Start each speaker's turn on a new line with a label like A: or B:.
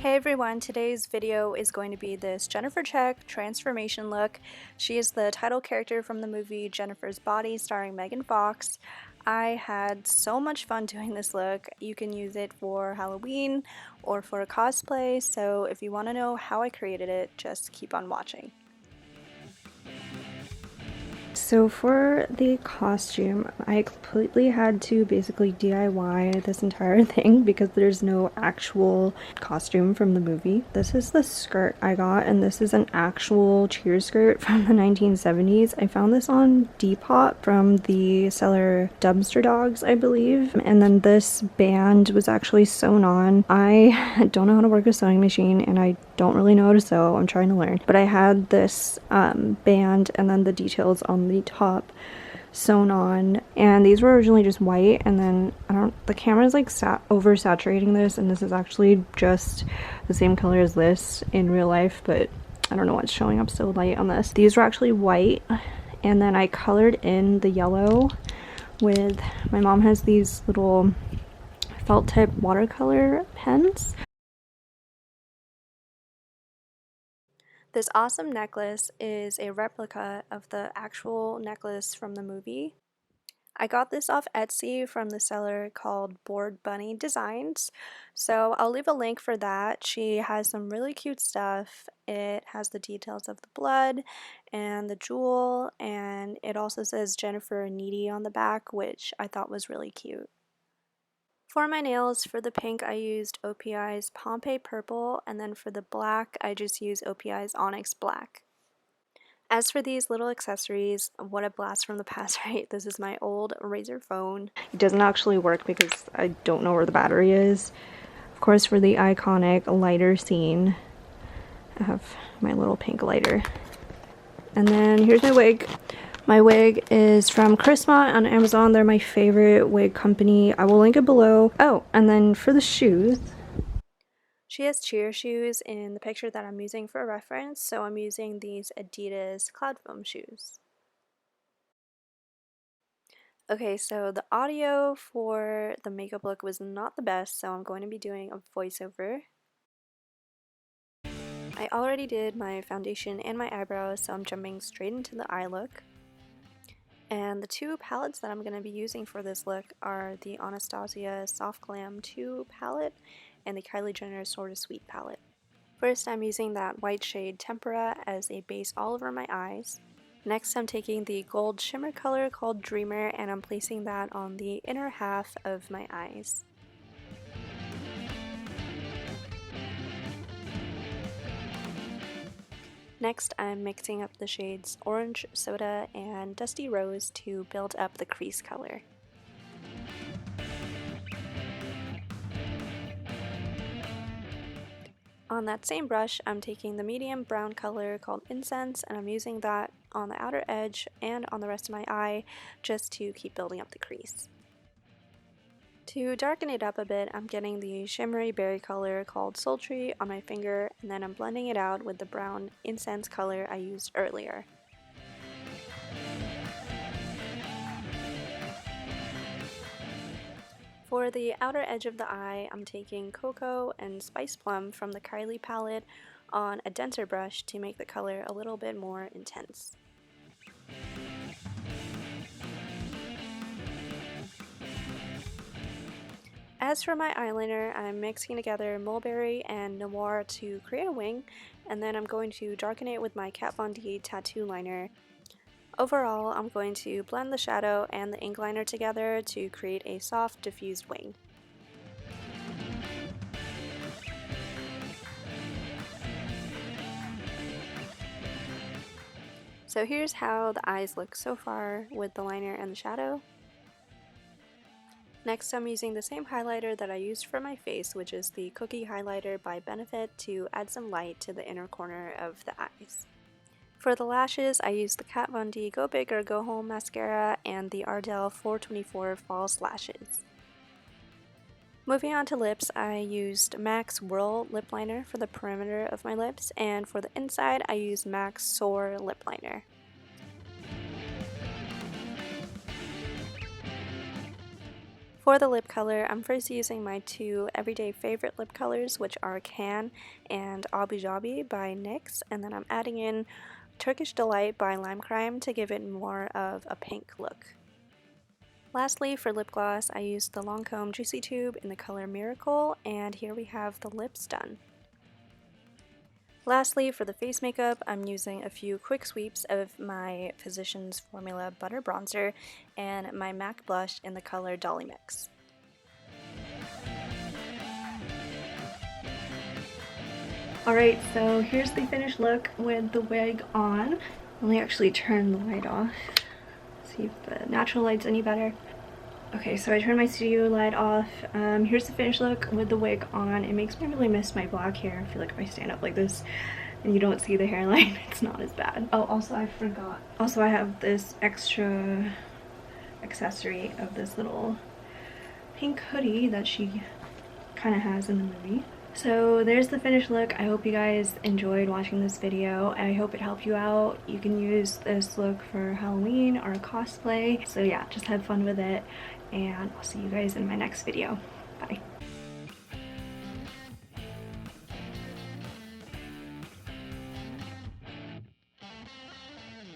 A: Hey everyone, today's video is going to be this Jennifer Check transformation look. She is the title character from the movie Jennifer's Body starring Megan Fox. I had so much fun doing this look. You can use it for Halloween or for a cosplay, so if you want to know how I created it, just keep on watching. So for the costume, I completely had to basically DIY this entire thing because there's no actual costume from the movie. This is the skirt I got, and this is an actual cheer skirt from the 1970s. I found this on Depop from the seller Dumpster Dogs, I believe. And then this band was actually sewn on. I don't know how to work a sewing machine, and I don't really know how to sew. I'm trying to learn. But I had this band and then the details on the top sewn on, and these were originally just white, and then the camera's like oversaturating this, and this is actually just the same color as this in real life, but I don't know what's showing up so light on this. These were actually white, and then I colored in the yellow with, my mom has these little felt tip watercolor pens. This awesome necklace is a replica of the actual necklace from the movie. I got this off Etsy from the seller called Bored Bunny Designs, so I'll leave a link for that. She has some really cute stuff. It has the details of the blood and the jewel, and it also says Jennifer Needy on the back, which I thought was really cute. For my nails, for the pink I used OPI's Pompeii Purple, and then for the black I just used OPI's Onyx Black. As for these little accessories, what a blast from the past, right? This is my old Razr phone. It doesn't actually work because I don't know where the battery is. Of course, for the iconic lighter scene, I have my little pink lighter. And then here's my wig. My wig is from Charisma on Amazon. They're my favorite wig company. I will link it below. Oh, and then for the shoes, she has cheer shoes in the picture that I'm using for reference, so I'm using these Adidas Cloud Foam shoes. Okay, so the audio for the makeup look was not the best, so I'm going to be doing a voiceover. I already did my foundation and my eyebrows, so I'm jumping straight into the eye look. And the two palettes that I'm going to be using for this look are the Anastasia Soft Glam 2 palette and the Kylie Jenner Sorta Sweet palette. First, I'm using that white shade Tempera as a base all over my eyes. Next, I'm taking the gold shimmer color called Dreamer, and I'm placing that on the inner half of my eyes. Next, I'm mixing up the shades Orange Soda and Dusty Rose to build up the crease color. On that same brush, I'm taking the medium brown color called Incense, and I'm using that on the outer edge and on the rest of my eye just to keep building up the crease. To darken it up a bit, I'm getting the shimmery berry color called Sultry on my finger, and then I'm blending it out with the brown incense color I used earlier. For the outer edge of the eye, I'm taking Cocoa and Spice Plum from the Kylie palette on a denser brush to make the color a little bit more intense. As for my eyeliner, I'm mixing together Mulberry and Noir to create a wing, and then I'm going to darken it with my Kat Von D tattoo liner. Overall, I'm going to blend the shadow and the ink liner together to create a soft, diffused wing. So here's how the eyes look so far with the liner and the shadow. Next, I'm using the same highlighter that I used for my face, which is the Cookie Highlighter by Benefit, to add some light to the inner corner of the eyes. For the lashes, I used the Kat Von D Go Big or Go Home mascara and the Ardell 424 False Lashes. Moving on to lips, I used MAC's Whirl lip liner for the perimeter of my lips, and for the inside, I used MAC's Soar lip liner. For the lip color, I'm first using my two everyday favorite lip colors, which are Can and Abu Dhabi by NYX, and then I'm adding in Turkish Delight by Lime Crime to give it more of a pink look. Lastly, for lip gloss, I used the Lancome Juicy Tube in the color Miracle, and here we have the lips done. Lastly, for the face makeup, I'm using a few quick sweeps of my Physicians Formula Butter Bronzer and my MAC blush in the color Dolly Mix. Alright, so here's the finished look with the wig on. Let me actually turn the light off, see if the natural light's any better. Okay, so I turned my studio light off. Here's the finished look with the wig on. It makes me really miss my black hair. I feel like if I stand up like this and you don't see the hairline, it's not as bad. Oh, also I forgot. Also, I have this extra accessory of this little pink hoodie that she kind of has in the movie. So there's the finished look. I hope you guys enjoyed watching this video. I hope it helped you out. You can use this look for Halloween or cosplay. So yeah, just have fun with it, and I'll see you guys in my next video. Bye.